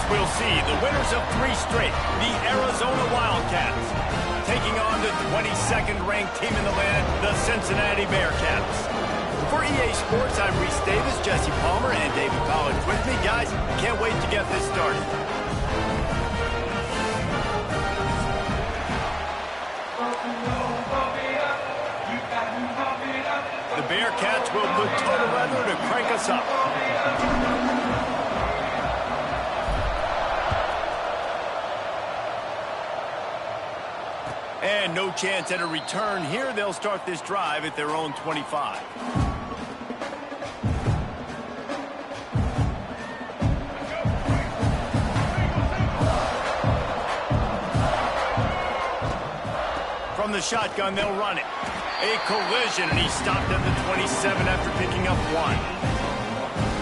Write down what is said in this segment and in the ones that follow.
we'll see the winners of 3 straight, the Arizona Wildcats, taking on the 22nd ranked team in the land, the Cincinnati Bearcats. For EA Sports, I'm Reese Davis, Jesse Palmer, and David Pollack with me. Guys, can't wait to get this started. The Bearcats will put total weather to crank us up. And no chance at a return here. They'll start this drive at their own 25. From the shotgun, they'll run it. A collision, and he stopped at the 27 after picking up 1.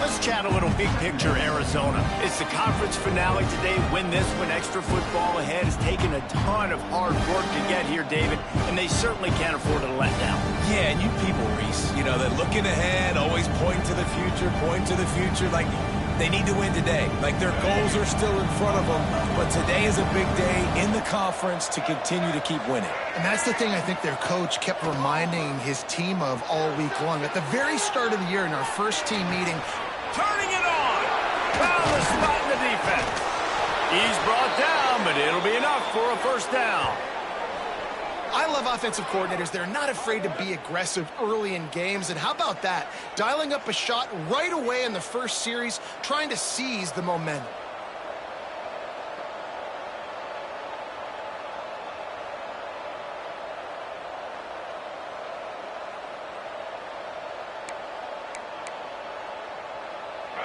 Let's chat a little big picture Arizona. It's the conference finale today. Win this one. Extra football ahead. Has taken a ton of hard work to get here, David, and they certainly can't afford to let down. Yeah, and you people, Reese, you know, they're looking ahead, always point to the future, like they need to win today. Like their goals are still in front of them, but today is a big day in the conference to continue to keep winning. And that's the thing I think their coach kept reminding his team of all week long. At the very start of the year in our first team meeting, turning it on. Found the spot in the defense. He's brought down, but it'll be enough for a first down. I love offensive coordinators. They're not afraid to be aggressive early in games. And how about that? Dialing up a shot right away in the first series, trying to seize the momentum.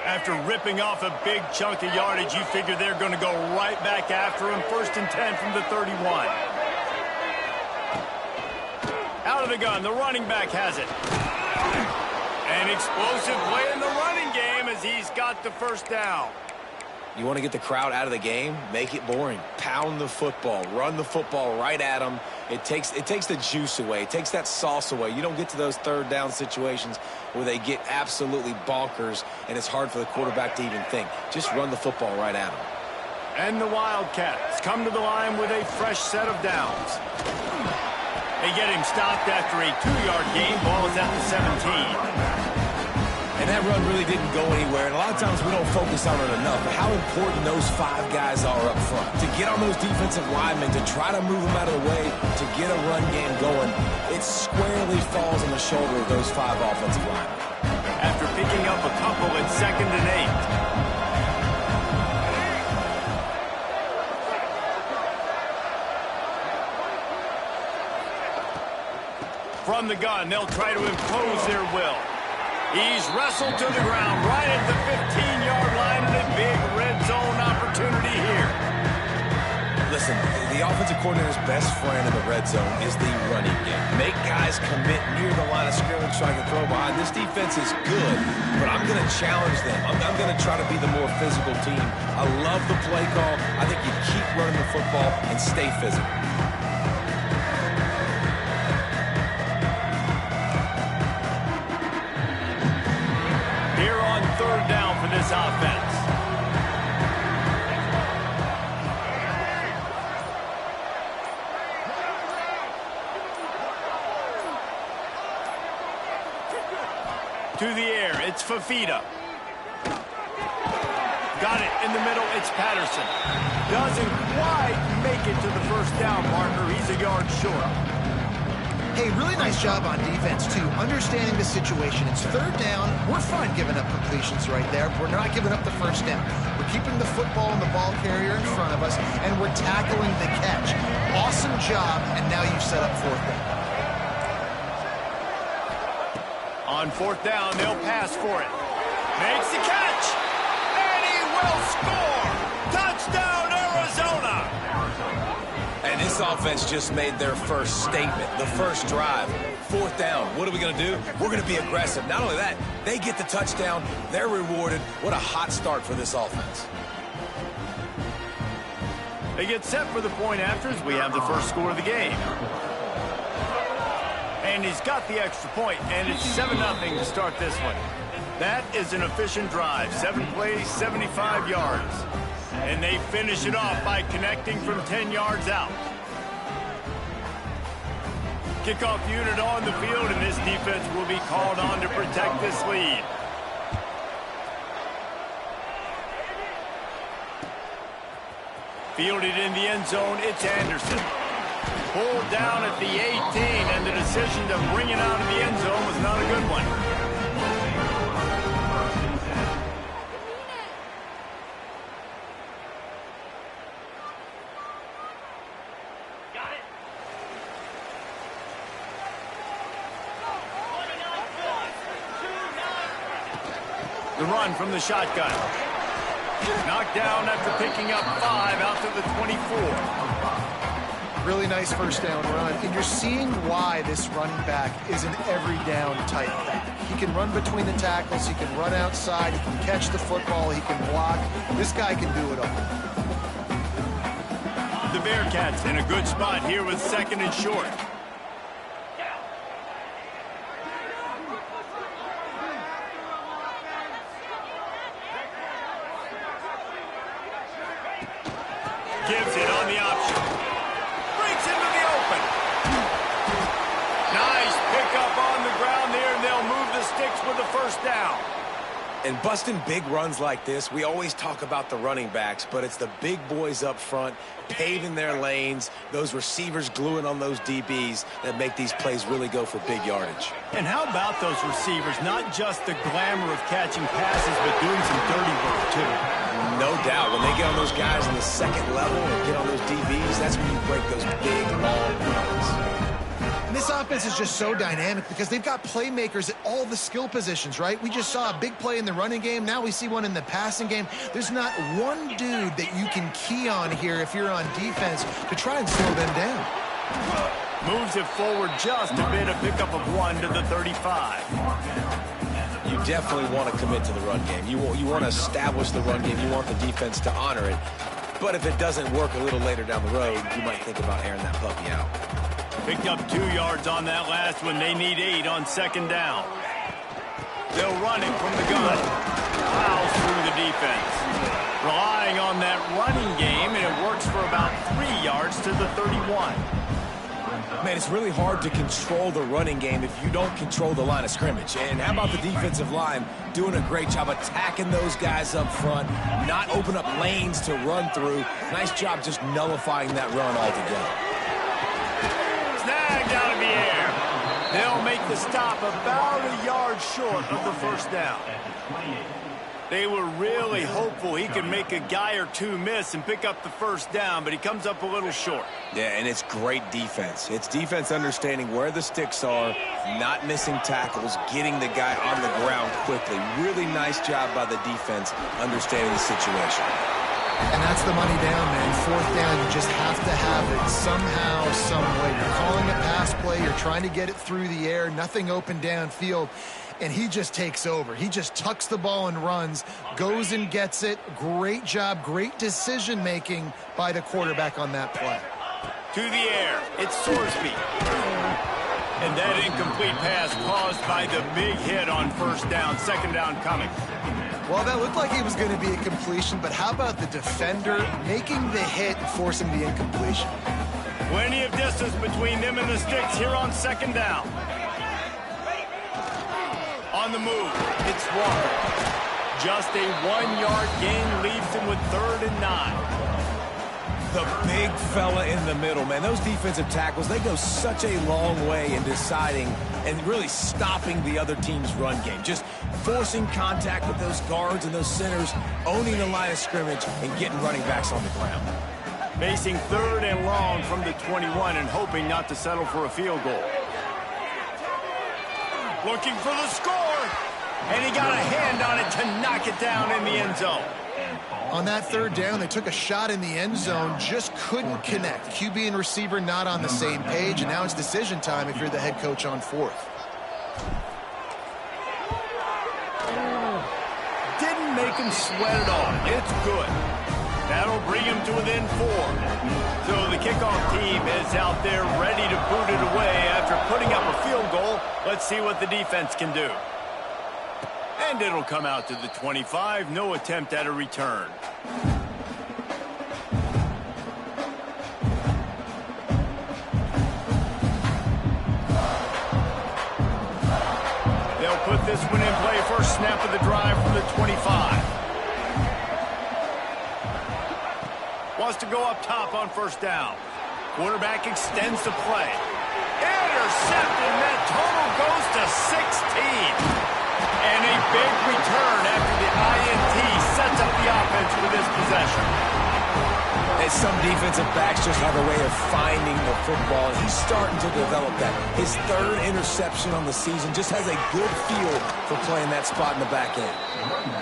After ripping off a big chunk of yardage, you figure they're going to go right back after him. 1st and 10 from the 31. Out of the gun, the running back has it. An explosive play in the running game as he's got the first down. You want to get the crowd out of the game? Make it boring. Pound the football. Run the football right at them. It takes the juice away. It takes that sauce away. You don't get to those 3rd down situations where they get absolutely bonkers and it's hard for the quarterback to even think. Just run the football right at them. And the Wildcats come to the line with a fresh set of downs. They get him stopped after a 2-yard gain. Ball is at the 17. And that run really didn't go anywhere. And a lot of times we don't focus on it enough. But how important those 5 guys are up front. To get on those defensive linemen, to try to move them out of the way, to get a run game going, it squarely falls on the shoulder of those 5 offensive linemen. After picking up a couple at 2nd and 8. From the gun, they'll try to impose their will. He's wrestled to the ground right at the 15-yard line and a big red zone opportunity here. Listen, the offensive coordinator's best friend in the red zone is the running game. Make guys commit near the line of scrimmage so I can throw behind. This defense is good, but I'm going to challenge them. I'm going to try to be the more physical team. I love the play call. I think you keep running the football and stay physical. Here on 3rd down for this offense. To the air, it's Fafita. Got it in the middle, it's Patterson. Doesn't quite make it to the first down marker. He's a yard short. Hey, really nice job on defense, too. Understanding the situation. It's 3rd down. We're fine giving up completions right there. We're not giving up the first down. We're keeping the football and the ball carrier in front of us, and we're tackling the catch. Awesome job, and now you've set up 4th down. On 4th down, they'll pass for it. Makes the catch, and he will score. Touchdown, Arizona. And this offense just made their first statement, the first drive. 4th down. What are we going to do? We're going to be aggressive. Not only that, they get the touchdown. They're rewarded. What a hot start for this offense. They get set for the point afters. We have the first score of the game. And he's got the extra point, and it's 7-0 to start this one. That is an efficient drive. 7 plays, 75 yards. And they finish it off by connecting from 10 yards out. Kickoff unit on the field, and this defense will be called on to protect this lead. Fielded in the end zone, it's Anderson. Pulled down at the 18, and the decision to bring it out of the end zone was not a good one. The run from the shotgun. Knocked down after picking up 5 out to the 24. Really nice first down run. And you're seeing why this running back is an every down type back. He can run between the tackles. He can run outside. He can catch the football. He can block. This guy can do it all. The Bearcats in a good spot here with 2nd and short. Gives it on the option. Breaks into the open. Nice pickup on the ground there, and they'll move the sticks with the first down. And busting big runs like this, we always talk about the running backs, but it's the big boys up front, paving their lanes, those receivers gluing on those DBs that make these plays really go for big yardage. And how about those receivers? Not just the glamour of catching passes, but doing some dirty work, too. No doubt. When they get on those guys in the second level and get on those DBs, that's when you break those big, long runs. And this offense is just so dynamic because they've got playmakers at all the skill positions, right? We just saw a big play in the running game. Now we see one in the passing game. There's not one dude that you can key on here if you're on defense to try and slow them down. Moves it forward just a bit, a pickup of 1 to the 35. You definitely want to commit to the run game. You want to establish the run game. You want the defense to honor it. But if it doesn't work a little later down the road, you might think about airing that puppy out. Picked up 2 yards on that last one. They need 8 on 2nd down. They'll run it from the gun. Plows through the defense. Relying on that running game, and it works for about 3 yards to the 31. Man, it's really hard to control the running game if you don't control the line of scrimmage. And how about the defensive line doing a great job attacking those guys up front, not open up lanes to run through. Nice job just nullifying that run altogether. Snagged out of the air. They'll make the stop about a yard short of the first down. They were really hopeful he could make a guy or 2 miss and pick up the first down, but he comes up a little short. Yeah, and it's great defense. It's defense understanding where the sticks are, not missing tackles, getting the guy on the ground quickly. Really nice job by the defense understanding the situation. And that's the money down, man. 4th down, you just have to have it somehow, some way. You're calling a pass play. You're trying to get it through the air. Nothing open downfield. And he just takes over. He just tucks the ball and runs, goes and gets it. Great job, great decision-making by the quarterback on that play. To the air, it's Sorsby. And that incomplete pass caused by the big hit on first down, 2nd down coming. Well, that looked like it was going to be a completion, but how about the defender making the hit and forcing the incompletion? Plenty of distance between them and the sticks here on 2nd down. On the move, it's Walker. Just a 1-yard gain leaves him with 3rd and 9. The big fella in the middle, man. Those defensive tackles, they go such a long way in deciding and really stopping the other team's run game. Just forcing contact with those guards and those centers, owning the line of scrimmage, and getting running backs on the ground. Facing 3rd and long from the 21 and hoping not to settle for a field goal. Looking for the score, and he got a hand on it to knock it down in the end zone. On that 3rd down, they took a shot in the end zone, just couldn't connect. QB and receiver not on the same page, and now it's decision time if you're the head coach on 4th. Didn't make him sweat it all. It's good. That'll bring him to within 4. So the kickoff team is out there ready to boot it away after putting up a field goal. Let's see what the defense can do. And it'll come out to the 25. No attempt at a return. They'll put this one in play. First snap of the drive from the 25. Wants to go up top on first down. Quarterback extends the play. Intercepted, and that total goes to 16. And a big return after the INT sets up the offense for this possession. And some defensive backs just have a way of finding the football, and he's starting to develop that. His third interception on the season just has a good feel for playing that spot in the back end.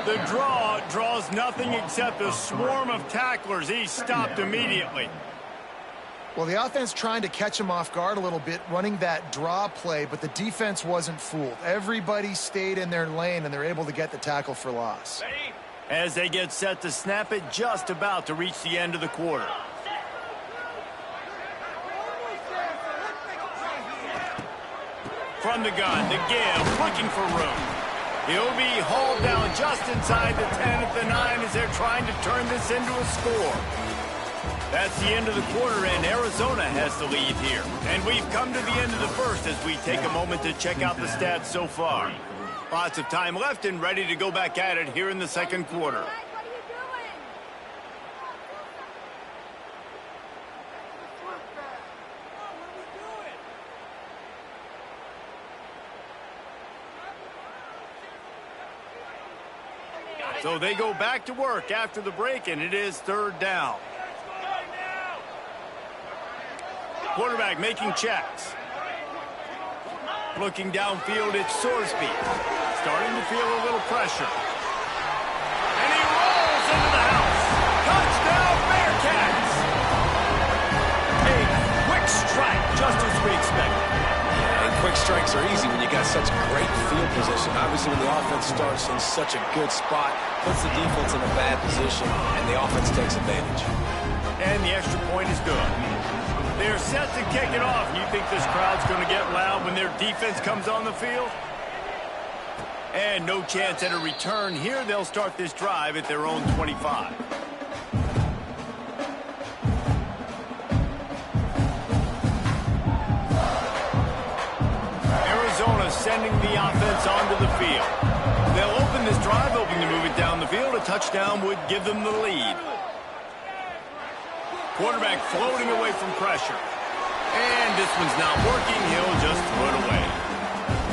The draw draws nothing except a swarm of tacklers. He's stopped immediately. Well, the offense trying to catch him off guard a little bit, running that draw play, but the defense wasn't fooled. Everybody stayed in their lane, and they're able to get the tackle for loss. As they get set to snap it, just about to reach the end of the quarter. From the gun, the give, looking for room. He'll be hauled down just inside the 10 at the 9 as they're trying to turn this into a score. That's the end of the quarter, and Arizona has the lead here. And we've come to the end of the first as we take a moment to check out the stats so far. Lots of time left and ready to go back at it here in the second quarter. So they go back to work after the break, and it is third down. Quarterback making checks. Looking downfield, it's Sorsby. Starting to feel a little pressure. And he rolls into the house. Touchdown, Bearcats! A quick strike, just as we expected. And quick strikes are easy when you got such great field position. Obviously, when the offense starts in such a good spot, puts the defense in a bad position, and the offense takes advantage. And the extra point is good. They're set to kick it off. You think this crowd's going to get loud when their defense comes on the field? And no chance at a return here. They'll start this drive at their own 25. Arizona sending the offense onto the field. They'll open this drive, hoping to move it down the field. A touchdown would give them the lead. Quarterback floating away from pressure. And this one's not working. He'll just throw it away.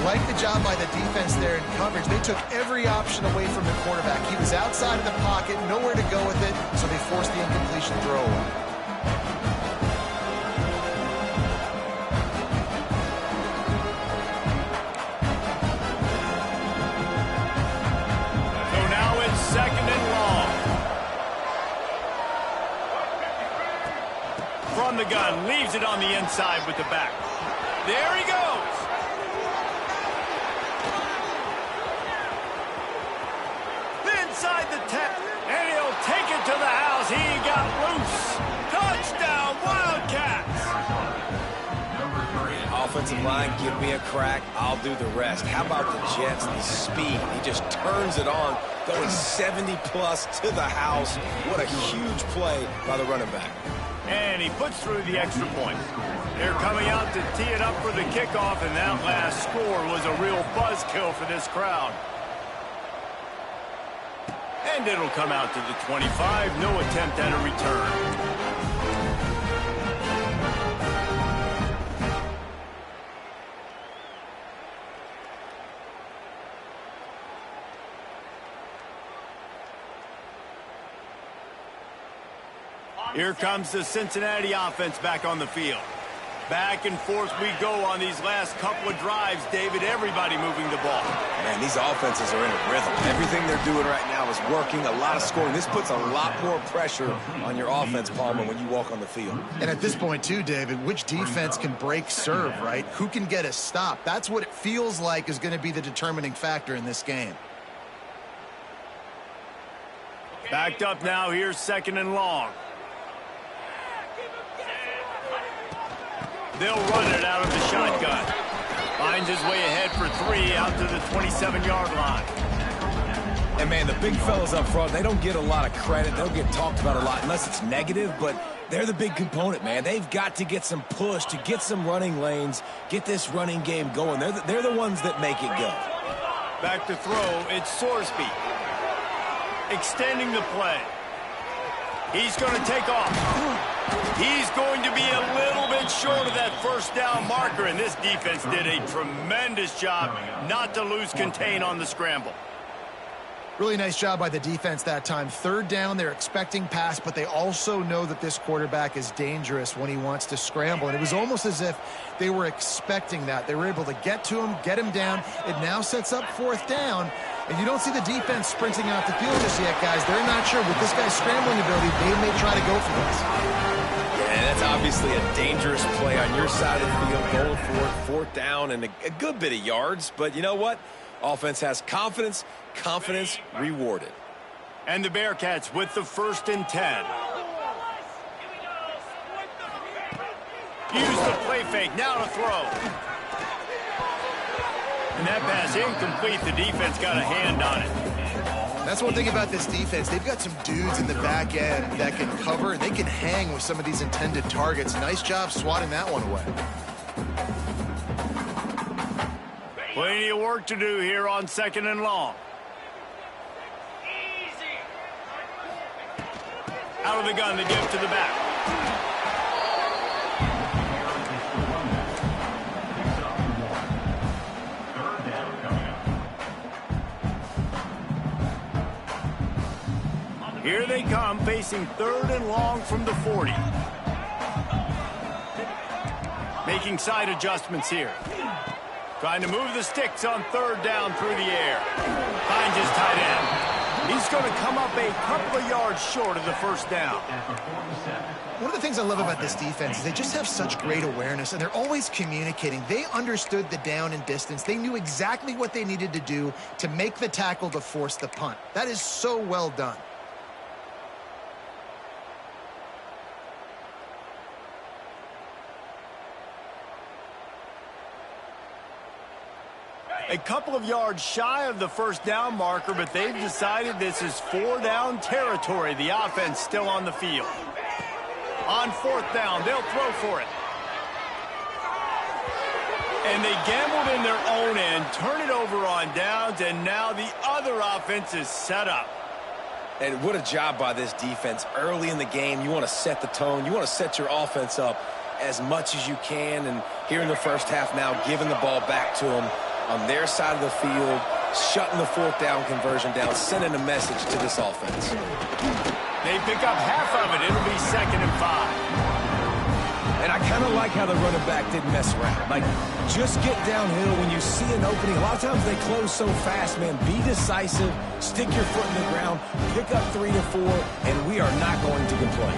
Like the job by the defense there in coverage. They took every option away from the quarterback. He was outside of the pocket, nowhere to go with it, so they forced the incompletion throw away. So now it's second and long. From the gun, leaves it on the inside with the back. There he goes. Inside the 10, and he'll take it to the house. He got loose. Touchdown, Wildcats. Offensive line, give me a crack, I'll do the rest. How about the Jets, the speed? He just turns it on, going 70-plus to the house. What a huge play by the running back. And he puts through the extra point. They're coming out to tee it up for the kickoff, and that last score was a real buzzkill for this crowd. And it'll come out to the 25. No attempt at a return. Here comes the Cincinnati offense back on the field. Back and forth we go on these last couple of drives, David. Everybody moving the ball. Man, these offenses are in a rhythm. Everything they're doing right now is working. A lot of scoring. This puts a lot more pressure on your offense, Palmer, when you walk on the field. And at this point, too, David, which defense can break serve, right? Who can get a stop? That's what it feels like is going to be the determining factor in this game. Backed up now. Here's second and long. They'll run it out of the shotgun. Finds his way ahead for 3 out to the 27-yard line. And, man, the big fellas up front, they don't get a lot of credit. They don't get talked about a lot unless it's negative, but they're the big component, man. They've got to get some push, to get some running lanes, get this running game going. They're the ones that make it go. Back to throw, it's Sorsby. Extending the play. He's going to take off. He's going to be a little bit short of that first down marker, and this defense did a tremendous job not to lose contain on the scramble. Really nice job by the defense that time. Third down, they're expecting pass, but they also know that this quarterback is dangerous when he wants to scramble. And it was almost as if they were expecting that. They were able to get to him, get him down. It now sets up fourth down. And you don't see the defense sprinting out the field just yet, guys. They're not sure. With this guy's scrambling ability, they may try to go for this. Yeah, that's obviously a dangerous play on your side of the field, going for it, fourth down, and a good bit of yards. But you know what? Offense has confidence. Confidence rewarded. And the Bearcats with the 1st and 10. Use the play fake, now to throw. And that pass incomplete. The defense got a hand on it. That's one thing about this defense. They've got some dudes in the back end that can cover, and they can hang with some of these intended targets. Nice job swatting that one away. Plenty of work to do here on 2nd and long. Out of the gun, the give to the back. Here they come, facing 3rd and long from the 40. Making side adjustments here. Trying to move the sticks on 3rd down through the air. Finds his tight end. He's going to come up a couple of yards short of the 1st down. One of the things I love about this defense is they just have such great awareness, and they're always communicating. They understood the down and distance. They knew exactly what they needed to do to make the tackle to force the punt. That is so well done. A couple of yards shy of the 1st down marker, but they've decided this is 4-down territory. The offense still on the field. On 4th down, they'll throw for it. And they gambled in their own end, turn it over on downs, and now the other offense is set up. And what a job by this defense. Early in the game, you want to set the tone. You want to set your offense up as much as you can. And here in the first half now, giving the ball back to them on their side of the field, shutting the 4th down conversion down, sending a message to this offense. They pick up half of it. It'll be 2nd and 5. And I kind of like how the running back didn't mess around. Like, just get downhill when you see an opening. A lot of times they close so fast, man. Be decisive, stick your foot in the ground, pick up 3 to 4, and we are not going to complain.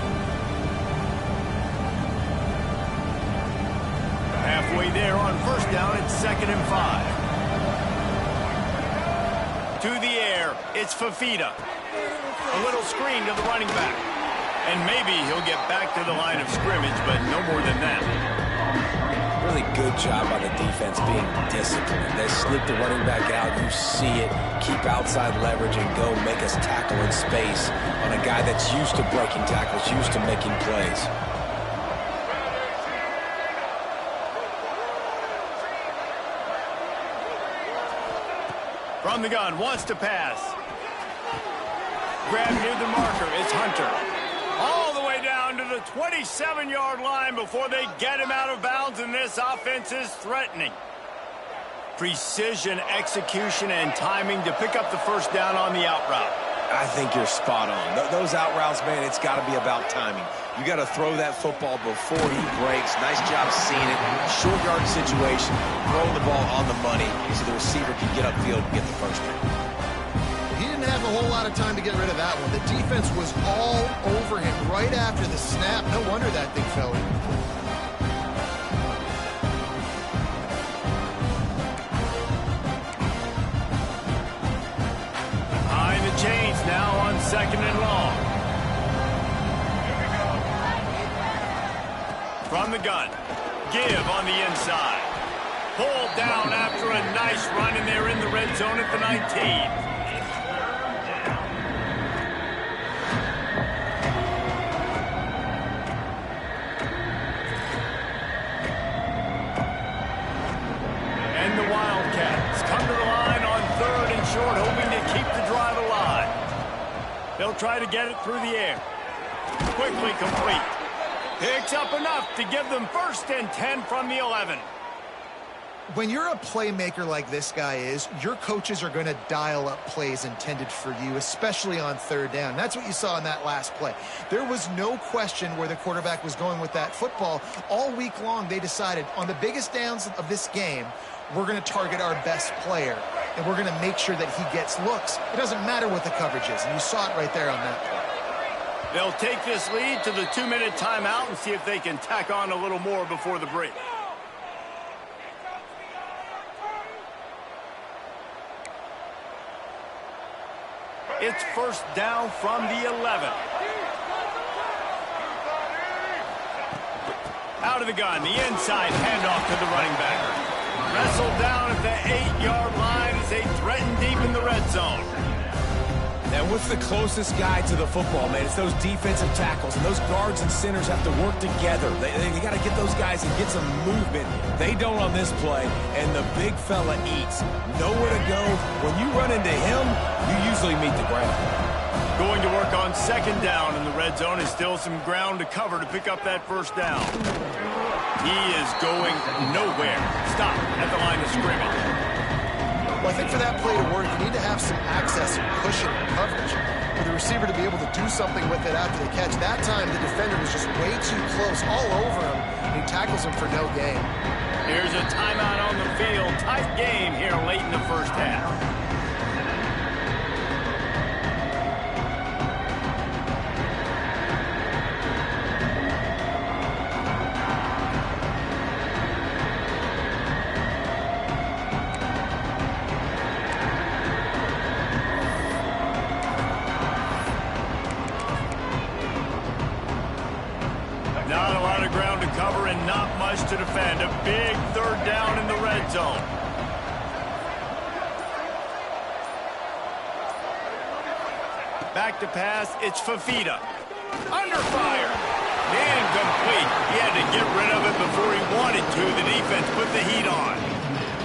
Halfway there on 1st down, it's 2nd and 5. To the air, it's Fafita. A little screen to the running back. And maybe he'll get back to the line of scrimmage, but no more than that. Really good job by the defense being disciplined. They slip the running back out. You see it. Keep outside leverage and go make us tackle in space on a guy that's used to breaking tackles, used to making plays. From the gun, wants to pass. Grab near the marker, it's Hunter. All the way down to the 27-yard line before they get him out of bounds, and this offense is threatening. Precision, execution, and timing to pick up the 1st down on the out route. I think you're spot on. Those out routes, man, it's got to be about timing. You got to throw that football before he breaks. Nice job seeing it. Short yard situation, throwing the ball on the money so the receiver can get upfield and get the 1st down. He didn't have a whole lot of time to get rid of that one. The defense was all over him right after the snap. No wonder that thing fell in. Behind the chains now on 2nd and long. From the gun, give on the inside. Pulled down after a nice run, and they're in the red zone at the 19. They'll try to get it through the air. Quickly complete. Picks up enough to give them 1st and 10 from the 11. When you're a playmaker like this guy is, your coaches are going to dial up plays intended for you, especially on 3rd down. That's what you saw in that last play. There was no question where the quarterback was going with that football. All week long, they decided on the biggest downs of this game, we're going to target our best player, and we're going to make sure that he gets looks. It doesn't matter what the coverage is, and you saw it right there on that play. They'll take this lead to the 2-minute timeout and see if they can tack on a little more before the break. It's 1st down from the 11. Out of the gun, the inside handoff to the running back. Wrestled down at the 8-yard line as they threaten deep in the red zone. And what's the closest guy to the football, man? It's those defensive tackles, and those guards and centers have to work together. They got to get those guys and get some movement. They don't on this play, and the big fella eats. Nowhere to go. When you run into him, you usually meet the ground. Going to work on 2nd down in the red zone is still some ground to cover to pick up that 1st down. He is going nowhere. Stop at the line of scrimmage. Well, I think for that play to work, you need to have some access and cushion and coverage for the receiver to be able to do something with it after the catch. That time, the defender was just way too close, all over him, and he tackles him for no gain. Here's a timeout on the field. Tight game here late in the 1st half. Not a lot of ground to cover and not much to defend. A big 3rd down in the red zone. Back to pass, it's Fafita. Under fire. Incomplete. He had to get rid of it before he wanted to. The defense put the heat on.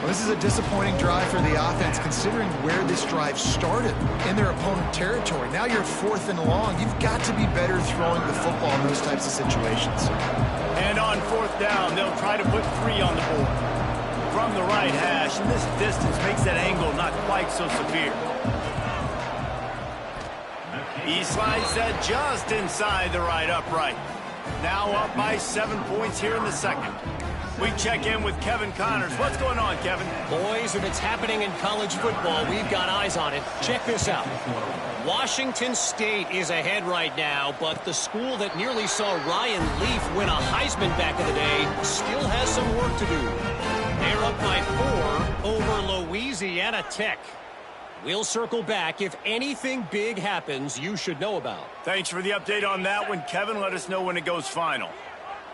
Well, this is a disappointing drive for the offense, considering where this drive started in their opponent territory. Now you're 4th and long. You've got to be better throwing the football in those types of situations. And on 4th down, they'll try to put 3 on the board. From the right hash, and this distance makes that angle not quite so severe. He slides that just inside the right upright. Now up by 7 points here in the 2nd. We check in with Kevin Connors. What's going on, Kevin? Boys, if it's happening in college football, we've got eyes on it. Check this out. Washington State is ahead right now, but the school that nearly saw Ryan Leaf win a Heisman back in the day still has some work to do. They're up by 4 over Louisiana Tech. We'll circle back. If anything big happens, you should know about. Thanks for the update on that one, Kevin. Let us know when it goes final.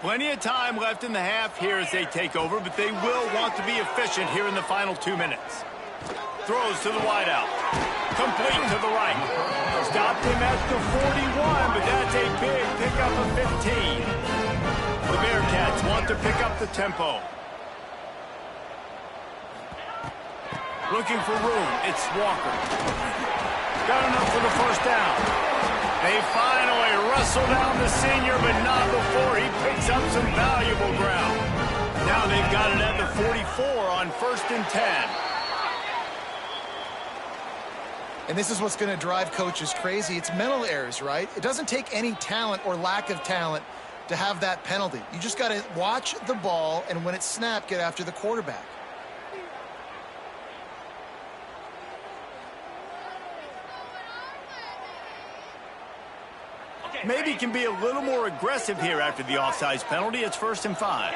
Plenty of time left in the half here as they take over, but they will want to be efficient here in the final 2 minutes. Throws to the wideout. Complete to the right. Stopped him at the 41, but that's a big pickup of 15. The Bearcats want to pick up the tempo. Looking for room. It's Walker. Got enough for the 1st down. They finally wrestle down the senior, but not before he picks up some valuable ground. Now they've got it at the 44 on 1st and 10. And this is what's going to drive coaches crazy. It's mental errors, right? It doesn't take any talent or lack of talent to have that penalty. You just got to watch the ball, and when it's snapped, get after the quarterback. Maybe can be a little more aggressive here after the offsides penalty. It's 1st and 5.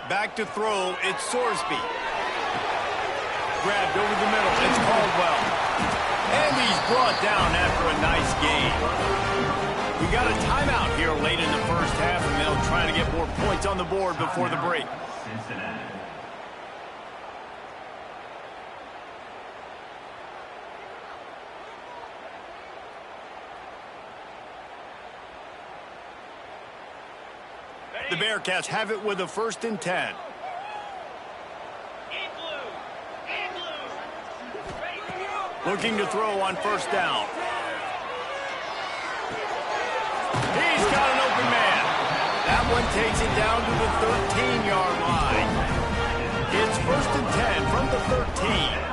Back to throw. It's Sorsby. Grabbed over the middle. It's Caldwell. And he's brought down after a nice game. We got a timeout here late in the 1st half, and they'll try to get more points on the board before the break. The Bearcats have it with a 1st and 10. Looking to throw on first down. He's got an open man. That one takes it down to the 13-yard line. It's 1st and 10 from the 13.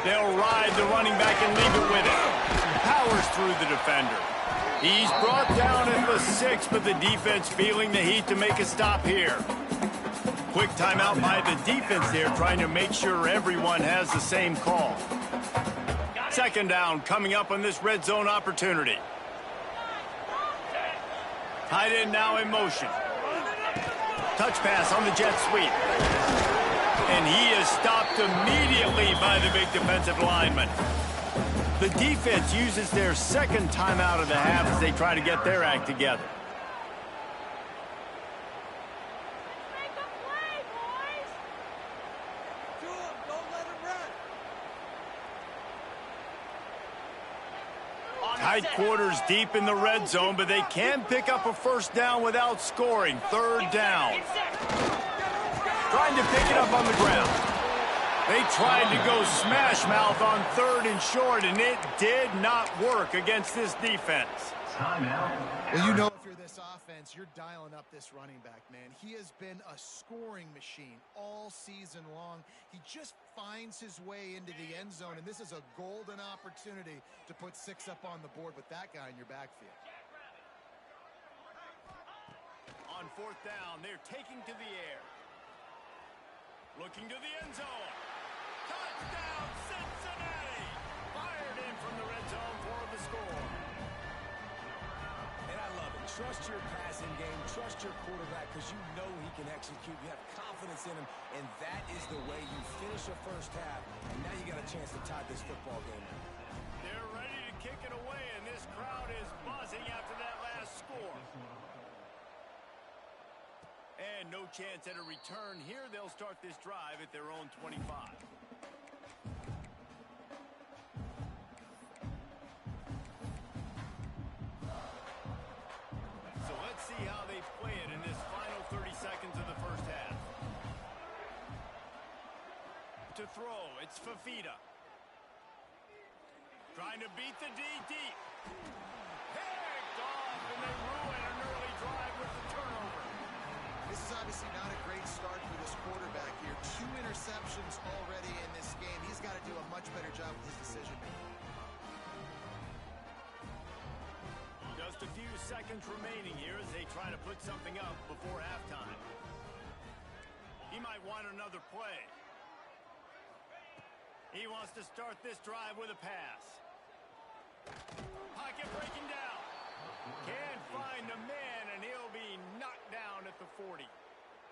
They'll ride the running back and leave it with it. Powers through the defender. He's brought down at the 6, but the defense feeling the heat to make a stop here. Quick timeout by the defense there, trying to make sure everyone has the same call. 2nd down coming up on this red zone opportunity. Tight end now in motion. Touch pass on the jet sweep. And he is stopped immediately by the big defensive lineman. The defense uses their 2nd timeout of the half as they try to get their act together. Tight quarters deep in the red zone, but they can pick up a first down without scoring. 3rd down. Trying to pick it up on the ground. They tried to go smash mouth on 3rd and short, and it did not work against this defense. Well, you know, if you're this offense, you're dialing up this running back, man. He has been a scoring machine all season long. He just finds his way into the end zone, and this is a golden opportunity to put 6 up on the board with that guy in your backfield. On 4th down, they're taking to the air. Looking to the end zone. Touchdown, Cincinnati! Fired in from the red zone for the score. And I love it. Trust your passing game. Trust your quarterback because you know he can execute. You have confidence in him, and that is the way you finish a first half. And now you got a chance to tie this football game up. They're ready to kick it away, and this crowd is buzzing after that last score. And no chance at a return here. They'll start this drive at their own 25. So let's see how they play it in this final 30 seconds of the first half. To throw, it's Fafita. Trying to beat the D deep. Picked off, and they ruin an early drive with the turnover. This is obviously not a great start for this quarterback here. 2 interceptions already in this game. He's got to do a much better job with his decision-making. Just a few seconds remaining here as they try to put something up before halftime. He might want another play. He wants to start this drive with a pass. Pocket breaking down. Can't find a man, and he'll be knocked down at the 40.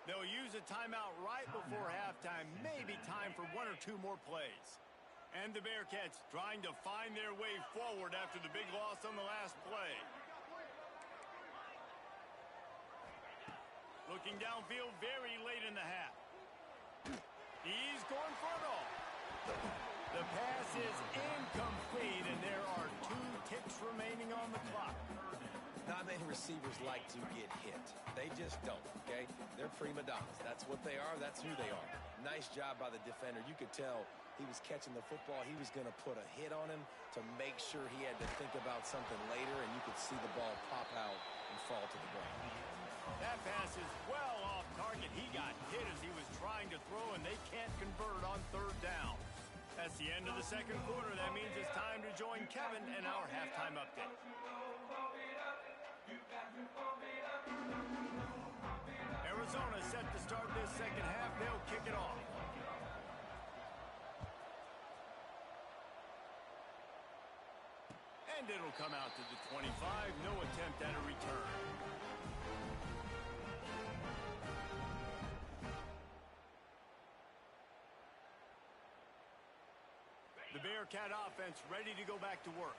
They'll use a timeout right before halftime. Maybe time for 1 or 2 more plays. And the Bearcats trying to find their way forward after the big loss on the last play. Looking downfield very late in the half. He's going for it all. The pass is incomplete, and there are 2 ticks remaining on the clock. Not many receivers like to get hit. They just don't, okay? They're prima donnas. That's what they are. That's who they are. Nice job by the defender. You could tell he was catching the football. He was going to put a hit on him to make sure he had to think about something later, and you could see the ball pop out and fall to the ground. That pass is well off target. He got hit as he was trying to throw, and they can't convert on 3rd down. That's the end of the 2nd quarter. That means it's time to join Kevin and our halftime update. Arizona set to start this 2nd half. They'll kick it off. And it'll come out to the 25. No attempt at a return. The Bearcat offense ready to go back to work.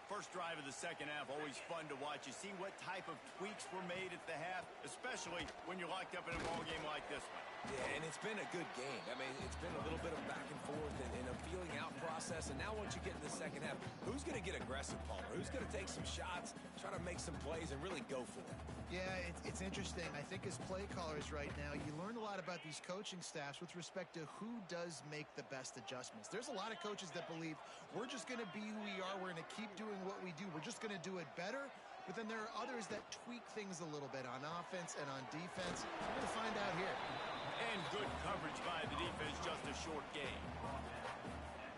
First drive of the 2nd half, always fun to watch. You see what type of tweaks were made at the half, especially when you're locked up in a ball game like this one. Yeah, and it's been a good game. I mean, it's been a little bit of back and forth and a feeling out process. And now once you get in the 2nd half, who's going to get aggressive, Palmer? Who's going to take some shots, try to make some plays, and really go for it? Yeah, it's interesting. I think as play callers right now, you learn a lot about these coaching staffs with respect to who does make the best adjustments. There's a lot of coaches that believe we're just going to be who we are. We're going to keep doing what we do. We're just going to do it better. But then there are others that tweak things a little bit on offense and on defense. We're going to find out here. And good coverage by the defense, just a short gain.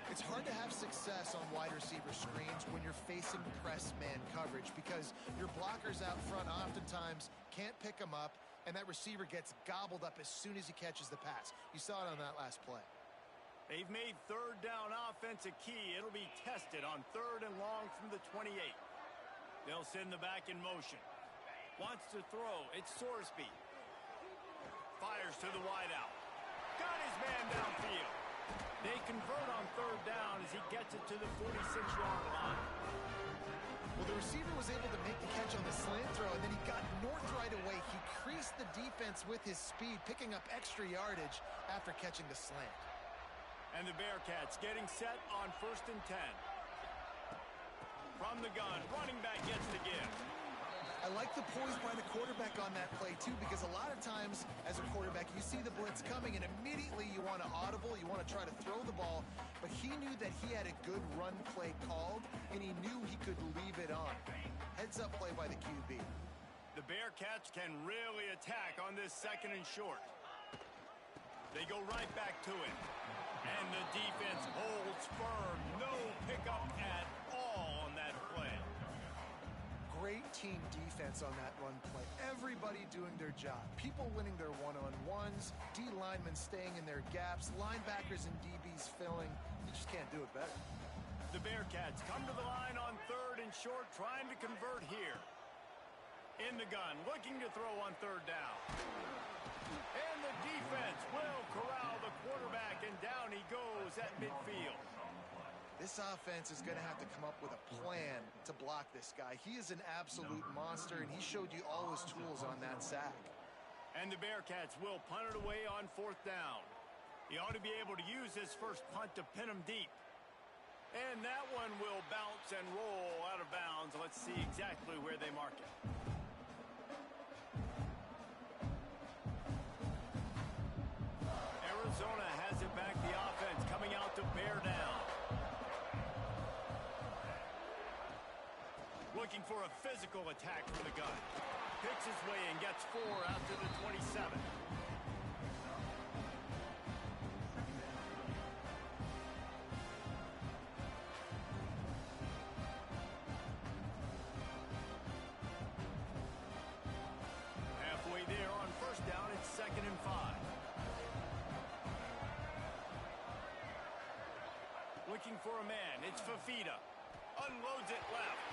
It's hard to have success on wide receiver screens when you're facing press man coverage because your blockers out front oftentimes can't pick them up, and that receiver gets gobbled up as soon as he catches the pass. You saw it on that last play. They've made third down offense a key. It'll be tested on 3rd and long from the 28. They'll send the back in motion. Wants to throw. It's Sorsby. Fires to the wideout. Got his man downfield. They convert on 3rd down as he gets it to the 46-yard line. Well, the receiver was able to make the catch on the slant throw, and then he got north right away. He creased the defense with his speed, picking up extra yardage after catching the slant. And the Bearcats getting set on 1st and 10. From the gun, running back gets the give. I like the poise by the quarterback on that play, too, because a lot of times as a quarterback, you see the blitz coming, and immediately you want to audible, you want to try to throw the ball, but he knew that he had a good run play called, and he knew he could leave it on. Heads-up play by the QB. The Bearcats can really attack on this 2nd and short. They go right back to it. And the defense holds firm. No pickup at all on that play. Great team defense on that run play. Everybody doing their job. People winning their one-on-ones, D linemen staying in their gaps, linebackers and DBs filling. You just can't do it better. The Bearcats come to the line on 3rd and short, trying to convert here. In the gun, looking to throw on 3rd down. And the defense will corral the quarterback, and down he goes at midfield. This offense is going to have to come up with a plan to block this guy. He is an absolute monster, and he showed you all his tools on that sack. And the Bearcats will punt it away on 4th down. He ought to be able to use his first punt to pin him deep. And that one will bounce and roll out of bounds. Let's see exactly where they mark it. Arizona has it back, the offense coming out to bear down. Looking for a physical attack from the gun. Picks his way and gets 4 out to the 27. Halfway there on 1st down, it's 2nd and 5. Looking for a man, it's Fafita. Unloads it left.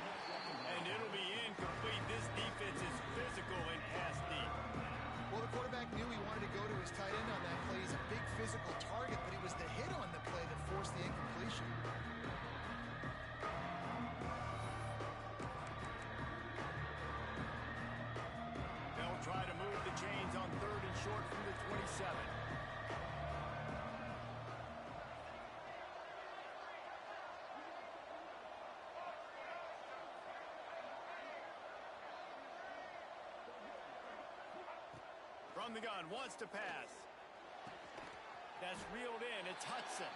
And it'll be incomplete. This defense is physical and pass deep. Well, the quarterback knew he wanted to go to his tight end on that play. He's a big physical target, but it was the hit on the play that forced the incompletion. They'll try to move the chains on 3rd and short from the 27. From the gun, wants to pass. That's reeled in. It's Hudson.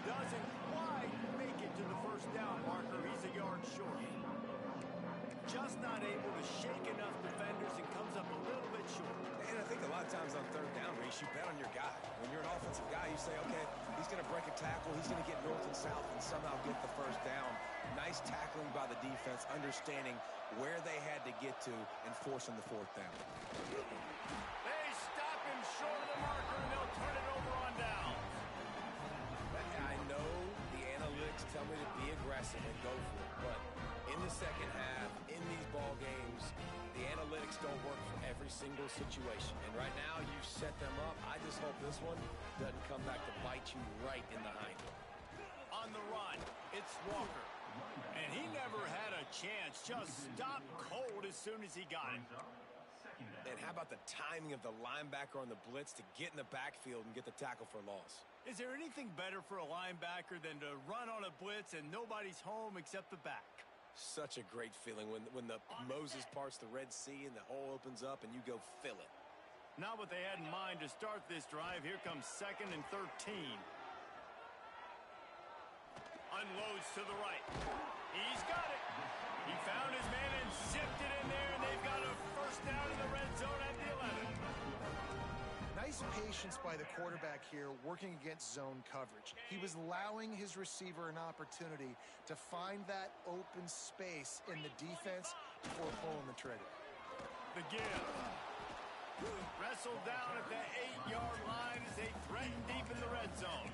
Doesn't quite make it to the 1st down marker. He's a yard short. Just not able to shake enough defenders and comes up a little bit short. And I think a lot of times on 3rd down, Reese, you bet on your guy. When you're an offensive guy, you say, okay, he's going to break a tackle. He's going to get north and south and somehow get the 1st down. Nice tackling by the defense, understanding where they had to get to and forcing the 4th down. Short of the marker, and they'll turn it over on downs. I know the analytics tell me to be aggressive and go for it, but in the 2nd half, in these ball games, the analytics don't work for every single situation. And right now, you've set them up. I just hope this one doesn't come back to bite you right in the hind. On the run, it's Walker. And he never had a chance. Just stopped cold as soon as he got it. And how about the timing of the linebacker on the blitz to get in the backfield and get the tackle for loss? Is there anything better for a linebacker than to run on a blitz and nobody's home except the back? Such a great feeling when the Moses parts the Red Sea and the hole opens up and you go fill it. Not what they had in mind to start this drive. Here comes 2nd and 13. Unloads to the right. He's got it. He found his man and zipped it in there, and they've got a first down in the red zone at the 11. Nice patience by the quarterback here working against zone coverage. He was allowing his receiver an opportunity to find that open space in the defense before pulling the trigger. The give. Wrestled down at the 8-yard line as they threaten deep in the red zone.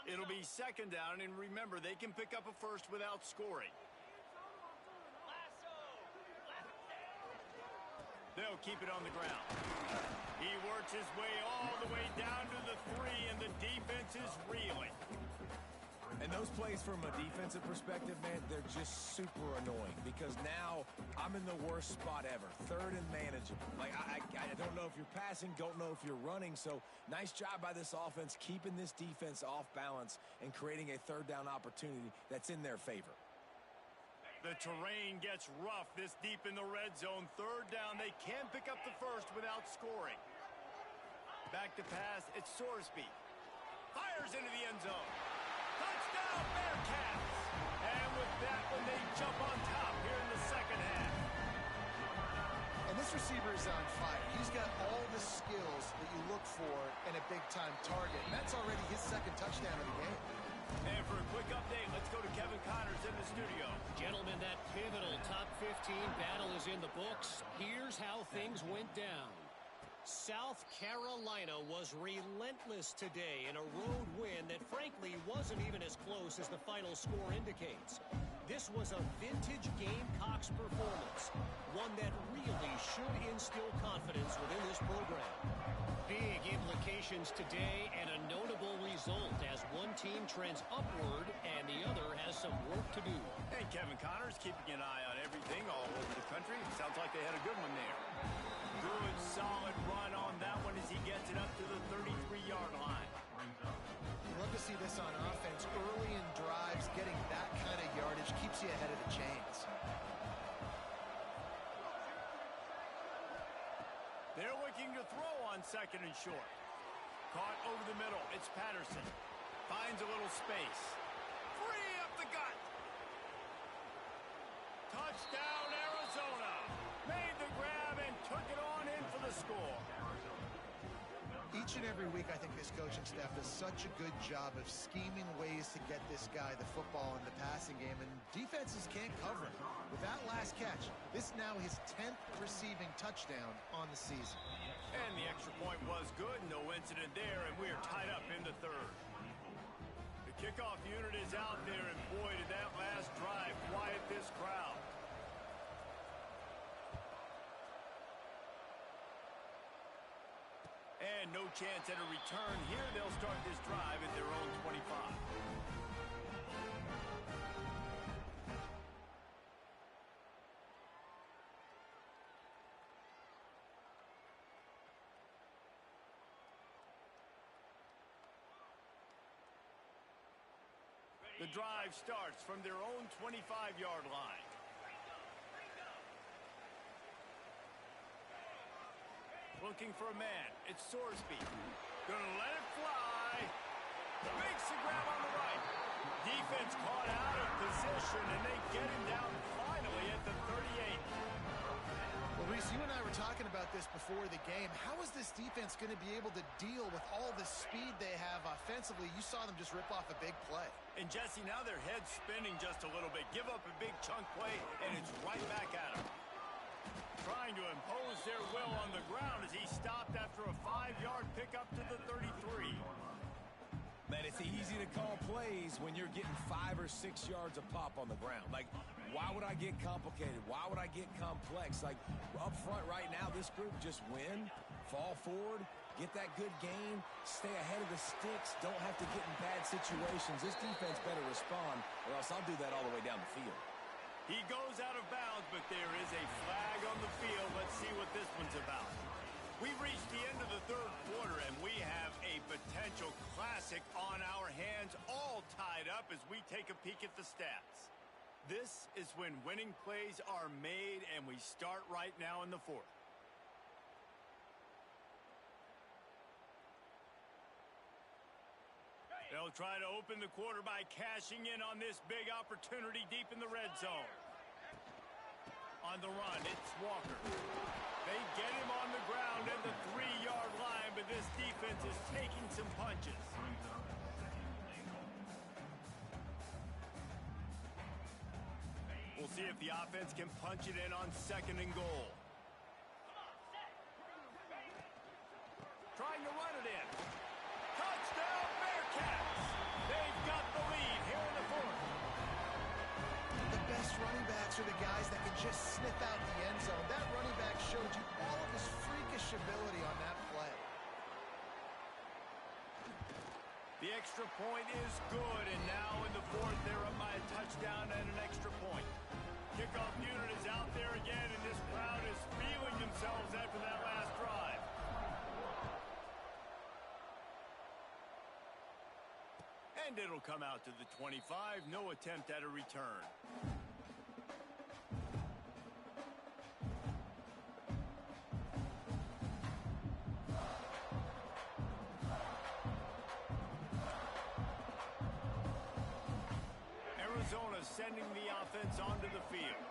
It'll be 2nd down, and remember, they can pick up a first without scoring. They'll keep it on the ground. He works his way all the way down to the 3, and the defense is reeling. And those plays from a defensive perspective, man, they're just super annoying because now I'm in the worst spot ever. 3rd and manageable. Like, I don't know if you're passing, don't know if you're running. So nice job by this offense keeping this defense off balance and creating a 3rd down opportunity that's in their favor. The terrain gets rough this deep in the red zone. 3rd down, they can pick up the first without scoring. Back to pass, it's Sorsby. Fires into the end zone. Touchdown, Bearcats! And with that one, they jump on top here in the 2nd half. And this receiver is on fire. He's got all the skills that you look for in a big-time target. And that's already his 2nd touchdown of the game. And for a quick update, let's go to Kevin Connors in the studio. Gentlemen, that pivotal top 15 battle is in the books. Here's how things went down. South Carolina was relentless today in a road win that frankly wasn't even as close as the final score indicates. This was a vintage Gamecocks performance, one that really should instill confidence within this program. Big implications today and a notable result as one team trends upward and the other has some work to do. And Kevin Connors keeping an eye on everything all over the country. Sounds like they had a good one there. Good, solid run on that one as he gets it up to the 33-yard line. You love to see this on offense. Early in drives, getting that kind of yardage keeps you ahead of the chains. They're looking to throw on 2nd and short. Caught over the middle. It's Patterson. Finds a little space. Free up the gut. Touchdown, Arizona. Made the grab and took it on in for the score. Each and every week, I think this coaching staff does such a good job of scheming ways to get this guy the football in the passing game, and defenses can't cover him. With that last catch, this now his 10th receiving touchdown on the season. And the extra point was good. No incident there, and we are tied up in the 3rd. The kickoff unit is out there, and boy, did that last drive quiet this crowd. And no chance at a return here. They'll start this drive at their own 25. The drive starts from their own 25-yard line. Looking for a man. It's Sorsby. Gonna let it fly. Makes the grab on the right. Defense caught out of position, and they get him down finally at the 38. Well, Reese, you and I were talking about this before the game. How is this defense going to be able to deal with all the speed they have offensively? You saw them just rip off a big play. And, Jesse, now their head's spinning just a little bit. Give up a big chunk play, and it's right back at them. Trying to impose their will on the ground as he stopped after a 5-yard pickup to the 33. Man, it's easy to call plays when you're getting 5 or 6 yards a pop on the ground. Like, why would I get complicated? Why would I get complex? Like, up front right now, this group just win, fall forward, get that good gain, stay ahead of the sticks, don't have to get in bad situations. This defense better respond, or else I'll do that all the way down the field. He goes out of bounds, but there is a flag on the field. Let's see what this one's about. We've reached the end of the third quarter, and we have a potential classic on our hands, all tied up as we take a peek at the stats. This is when winning plays are made, and we start right now in the fourth. They'll try to open the quarter by cashing in on this big opportunity deep in the red zone. On the run, it's Walker. They get him on the ground at the 3-yard line, but this defense is taking some punches. We'll see if the offense can punch it in on 2nd and goal. Trying to run it in. Touchdown, Bearcats! They've got the lead here in the fourth. The best running backs are the guys that can just sniff out the end zone. That running back showed you all of his freakish ability on that play. The extra point is good, and now in the fourth, they're up by a touchdown and an extra point. Kickoff unit is out there again, and this crowd is feeling themselves after that last drive. And it'll come out to the 25. No attempt at a return. Arizona sending the offense onto the field.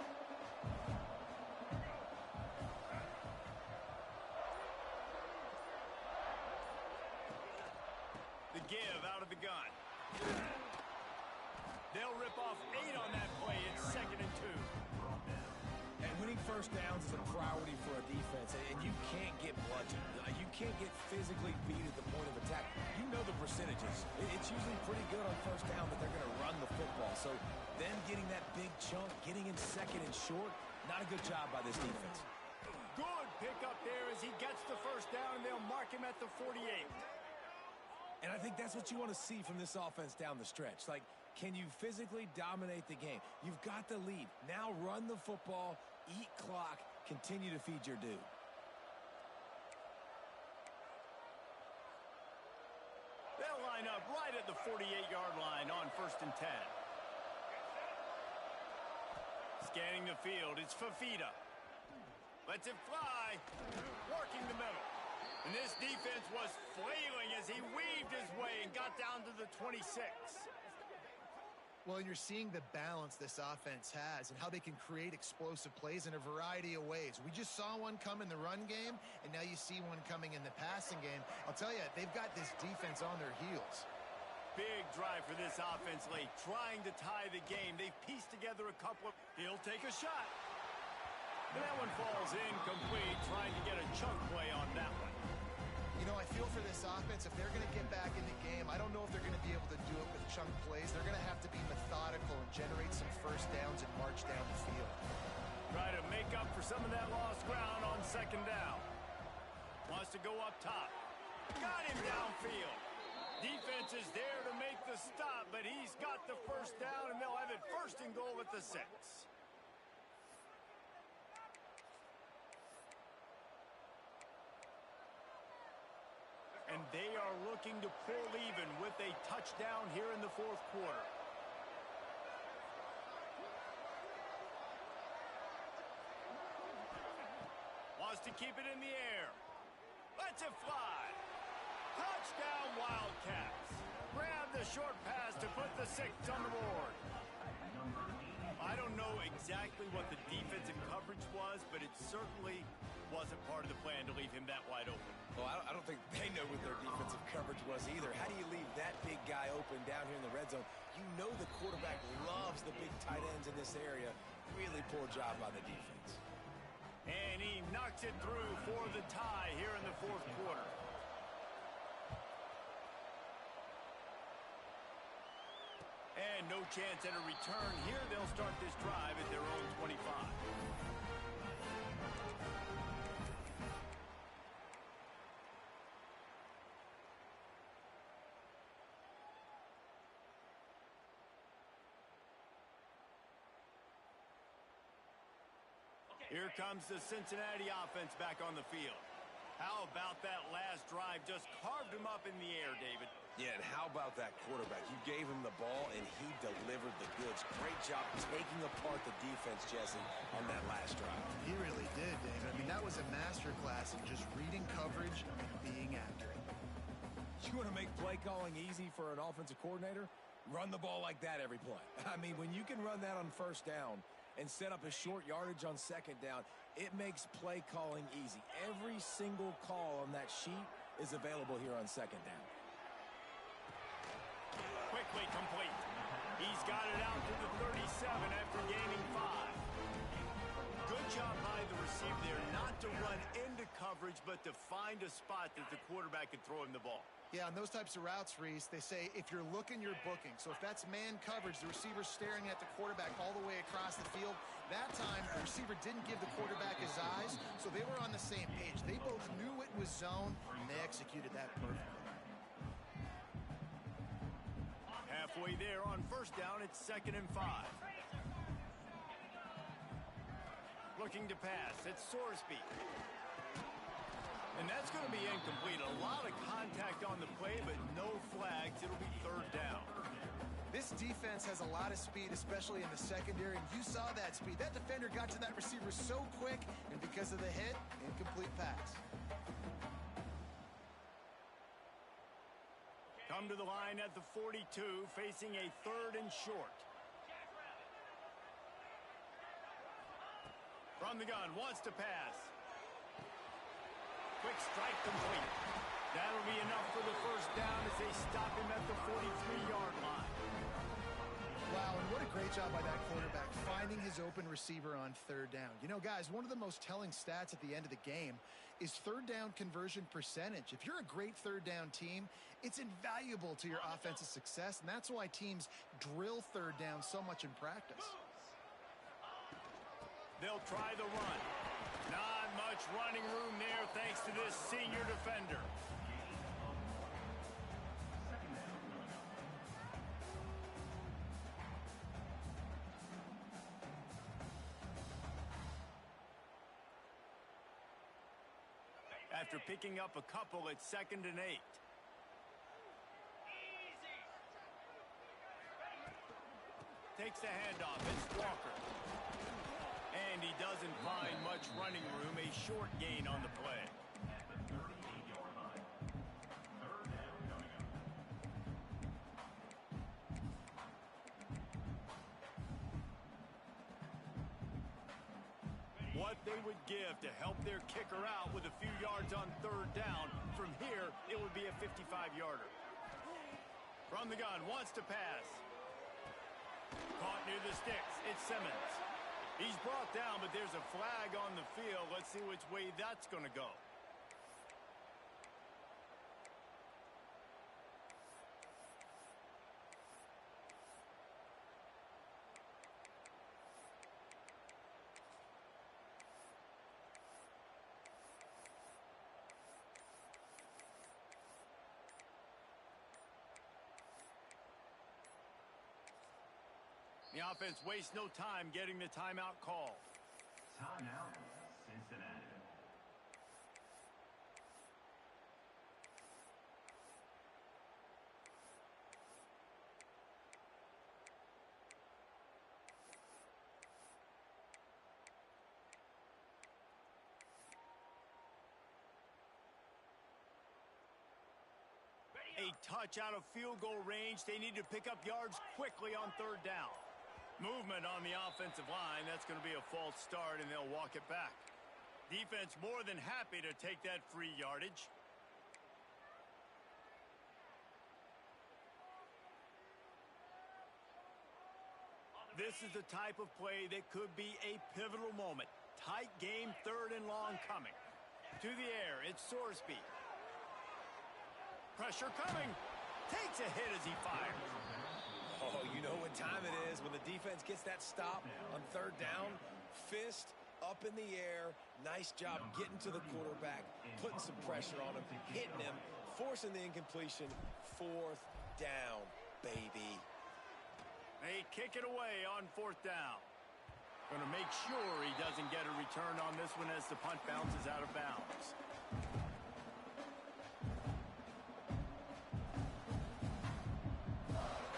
The give out of the gun. They'll rip off 8 on that play. It's 2nd and 2. And winning first downs is a priority for a defense, and you can't get bludgeoned. You can't get physically beat at the point of attack. You know the percentages. It's usually pretty good on first down that they're going to run the football. So them getting that big chunk, getting in 2nd and short, not a good job by this defense. Good pick up there as he gets the first down, and they'll mark him at the 48. And I think that's what you want to see from this offense down the stretch. Like, can you physically dominate the game? You've got the lead. Now run the football, eat clock, continue to feed your dude. They'll line up right at the 48-yard line on 1st and 10. Scanning the field, it's Fafita. Lets it fly, working the middle. And this defense was flailing as he weaved his way and got down to the 26. Well, and you're seeing the balance this offense has and how they can create explosive plays in a variety of ways. We just saw one come in the run game, and now you see one coming in the passing game. I'll tell you, they've got this defense on their heels. Big drive for this offense late, trying to tie the game. They've pieced together a couple of... He'll take a shot. And that one falls incomplete, trying to get a chunk play on that one. You know, I feel for this offense, if they're going to get back in the game, I don't know if they're going to be able to do it with chunk plays. They're going to have to be methodical and generate some first downs and march down the field. Try to make up for some of that lost ground on 2nd down. Wants to go up top. Got him downfield. Defense is there to make the stop, but he's got the first down, and they'll have it 1st and goal at the 6. And they are looking to pull even with a touchdown here in the fourth quarter. Wants to keep it in the air. Lets it fly. Touchdown, Wildcats. Grab the short pass to put the 6 on the board. I don't know exactly what the defensive coverage was, but it certainly wasn't part of the plan to leave him that wide open. Well, I don't think they know what their defensive coverage was either. How do you leave that big guy open down here in the red zone? You know the quarterback loves the big tight ends in this area. Really poor job by the defense. And he knocks it through for the tie here in the fourth quarter. And no chance at a return here. They'll start this drive at their own 25. Here comes the Cincinnati offense back on the field. How about that last drive? Just carved him up in the air, David. Yeah, and how about that quarterback? You gave him the ball, and he delivered the goods. Great job taking apart the defense, Jesse, on that last drive. He really did, David. I mean, that was a masterclass in just reading coverage and being accurate. You want to make play calling easy for an offensive coordinator? Run the ball like that every play. I mean, when you can run that on first down and set up a short yardage on second down, it makes play calling easy. Every single call on that sheet is available here on second down. Quickly complete. He's got it out to the 37 after gaining 5. Good job by the receiver there, not to run into coverage, but to find a spot that the quarterback could throw him the ball. Yeah, on those types of routes, Reese, they say if you're looking, you're booking. So if that's man coverage, the receiver's staring at the quarterback all the way across the field. That time, the receiver didn't give the quarterback his eyes, so they were on the same page. They both knew it was zone, and they executed that perfectly. Halfway there on first down, it's 2nd and 5. Looking to pass, it's Sorsby. And that's going to be incomplete. A lot of contact on the play, but no flags. It'll be 3rd down. This defense has a lot of speed, especially in the secondary, and you saw that speed. That defender got to that receiver so quick, and because of the hit, incomplete pass. Come to the line at the 42, facing a 3rd and short. From the gun, wants to pass. Quick strike complete. That'll be enough for the 1st down as they stop him at the 43-yard line. Wow, and what a great job by that quarterback, finding his open receiver on 3rd down. You know, guys, one of the most telling stats at the end of the game is 3rd down conversion percentage. If you're a great 3rd down team, it's invaluable to your offensive success, and that's why teams drill 3rd down so much in practice. They'll try the run. Not much running room there thanks to this senior defender. After picking up a couple, it's 2nd and 8. Takes the handoff. It's Walker. And he doesn't find much running room. A short gain on the play. What they would give to help their kicker out with a few yards on 3rd down. From here, it would be a 55-yarder. From the gun, wants to pass. Caught near the sticks. It's Simmons. He's brought down, but there's a flag on the field. Let's see which way that's going to go. The offense wastes no time getting the timeout call. Timeout, Cincinnati. A touch out of field goal range. They need to pick up yards quickly on 3rd down. Movement on the offensive line. That's going to be a false start, and they'll walk it back. Defense more than happy to take that free yardage. This is the type of play that could be a pivotal moment. Tight game, 3rd and long coming. To the air, it's Sorsby. Pressure coming. Takes a hit as he fires. Oh, you know what time it is when the defense gets that stop on 3rd down. Fist up in the air. Nice job getting to the quarterback, putting some pressure on him, hitting him, forcing the incompletion. 4th down, baby. They kick it away on 4th down. Going to make sure he doesn't get a return on this one as the punt bounces out of bounds.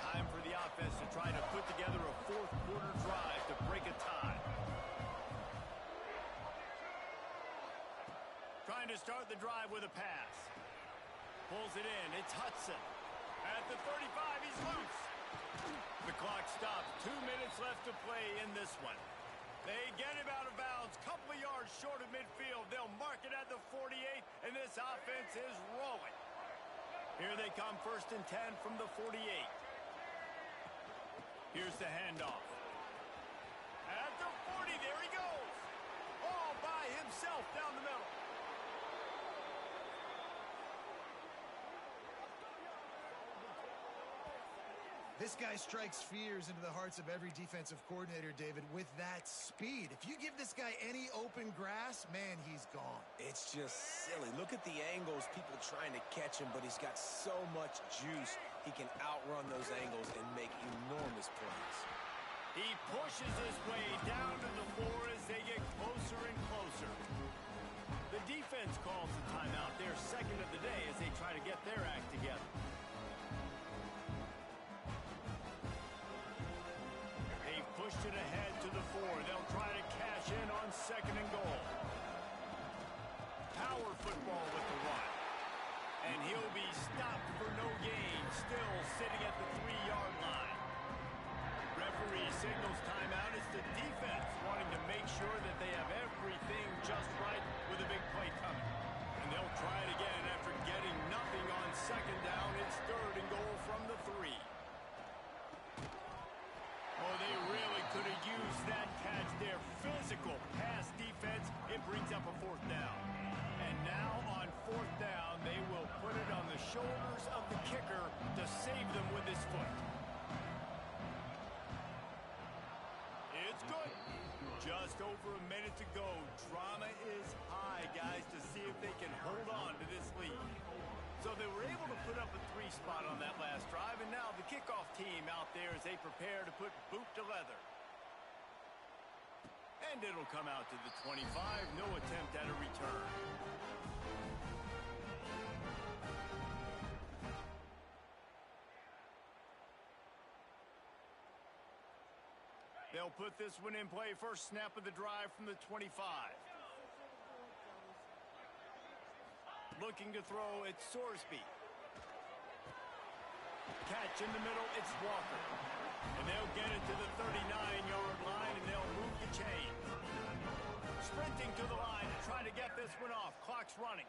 Time for the offense to try to put together a fourth-quarter drive to break a tie. Trying to start the drive with a pass. Pulls it in. It's Hudson. At the 35, he's loose. The clock stops. 2 minutes left to play in this one. They get him out of bounds. Couple of yards short of midfield. They'll mark it at the 48, and this offense is rolling. Here they come, 1st and 10 from the 48. Here's the handoff. At the 40, there he goes. All by himself down the middle. This guy strikes fears into the hearts of every defensive coordinator, David, with that speed. If you give this guy any open grass, man, he's gone. It's just silly. Look at the angles, people trying to catch him, but he's got so much juice. He can outrun those angles and make enormous plays. He pushes his way down to the floor as they get closer and closer. The defense calls the timeout, their second of the day, as they try to get their act together. Pushed it ahead to the 4. They'll try to cash in on 2nd and goal. Power football with the run. And he'll be stopped for no gain, still sitting at the 3-yard line. Referee signals timeout. It's the defense wanting to make sure that they have everything just right with a big play coming. And they'll try it again after getting nothing on 2nd down. It's 3rd and goal from the 3. Oh, they really could have used that catch there. Physical pass defense. It brings up a 4th down. And now on 4th down, they will put it on the shoulders of the kicker to save them with his foot. It's good. Just over a minute to go. Drama is high, guys, to see if they can hold on to this lead. So they were able to put up a 3 spot on that last drive, and now the kickoff team out there as they prepare to put boot to leather. And it'll come out to the 25. No attempt at a return. They'll put this one in play. First snap of the drive from the 25. Looking to throw, it's Sorsby. Catch in the middle, it's Walker. And they'll get it to the 39-yard line, and they'll move the chain. Sprinting to the line to try to get this one off. Clock's running.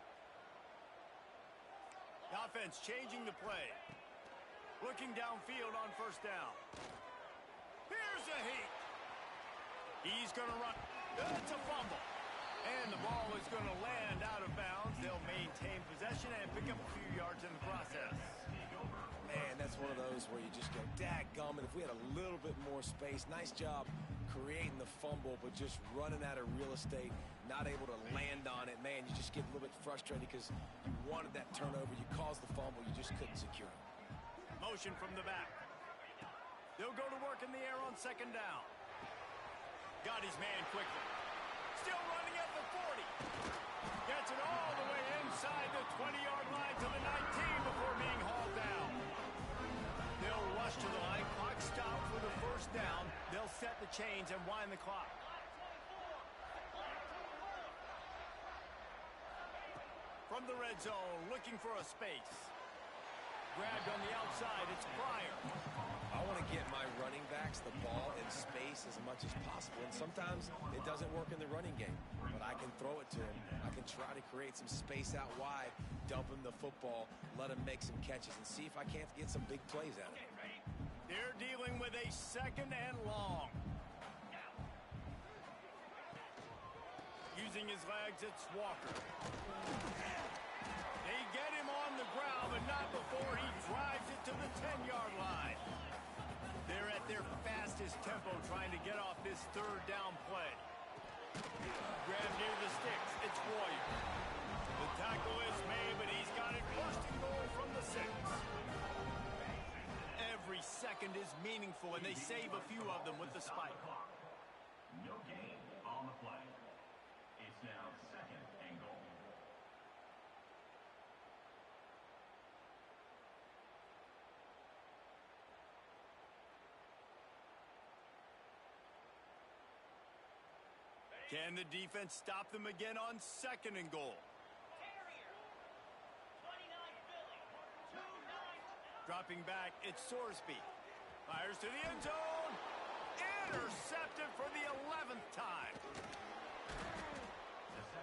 The offense changing the play. Looking downfield on 1st down. Here's a heat. He's going to run. It's a fumble. And the ball is going to land out of bounds. They'll maintain possession and pick up a few yards in the process. Man, that's one of those where you just go, dadgummit, if we had a little bit more space. Nice job creating the fumble, but just running out of real estate, not able to land on it. Man, you just get a little bit frustrated because you wanted that turnover. You caused the fumble. You just couldn't secure it. Motion from the back. They'll go to work in the air on 2nd down. Got his man quickly. Still running at the 40. Gets it all the way inside the 20-yard line to the 19 before being hauled down. They'll rush to the line. Clock stopped for the 1st down. They'll set the chains and wind the clock. From the red zone, looking for a space. Grabbed on the outside, it's Pryor. I want to get my running backs the ball in space as much as possible. And sometimes it doesn't work in the running game, but I can throw it to him. I can try to create some space out wide, dump him the football, let him make some catches, and see if I can't get some big plays out of him. They're dealing with a 2nd and long. Using his legs, it's Walker. They get him on the ground, but not before he drives it to the 10-yard line. They're at their fastest tempo trying to get off this 3rd down play. Grab near the sticks. It's Warrior. The tackle is made, but he's got it first and goal from the 6. Every second is meaningful, and they save a few of them with the spike. Can the defense stop them again on 2nd and goal? Dropping back, it's Sorsby. Fires to the end zone. Intercepted for the 11th time.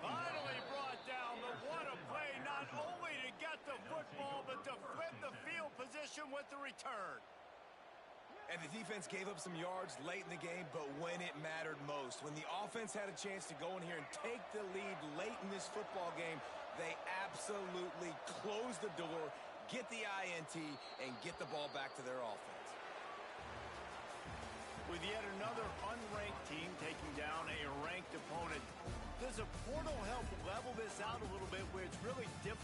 Finally brought down, but what a play, not only to get the football, but to flip the field position with the return. And the defense gave up some yards late in the game, but when it mattered most, when the offense had a chance to go in here and take the lead late in this football game, they absolutely closed the door, get the INT, and get the ball back to their offense. With yet another unranked team taking down a ranked opponent, does a portal help level this out a little bit where it's really difficult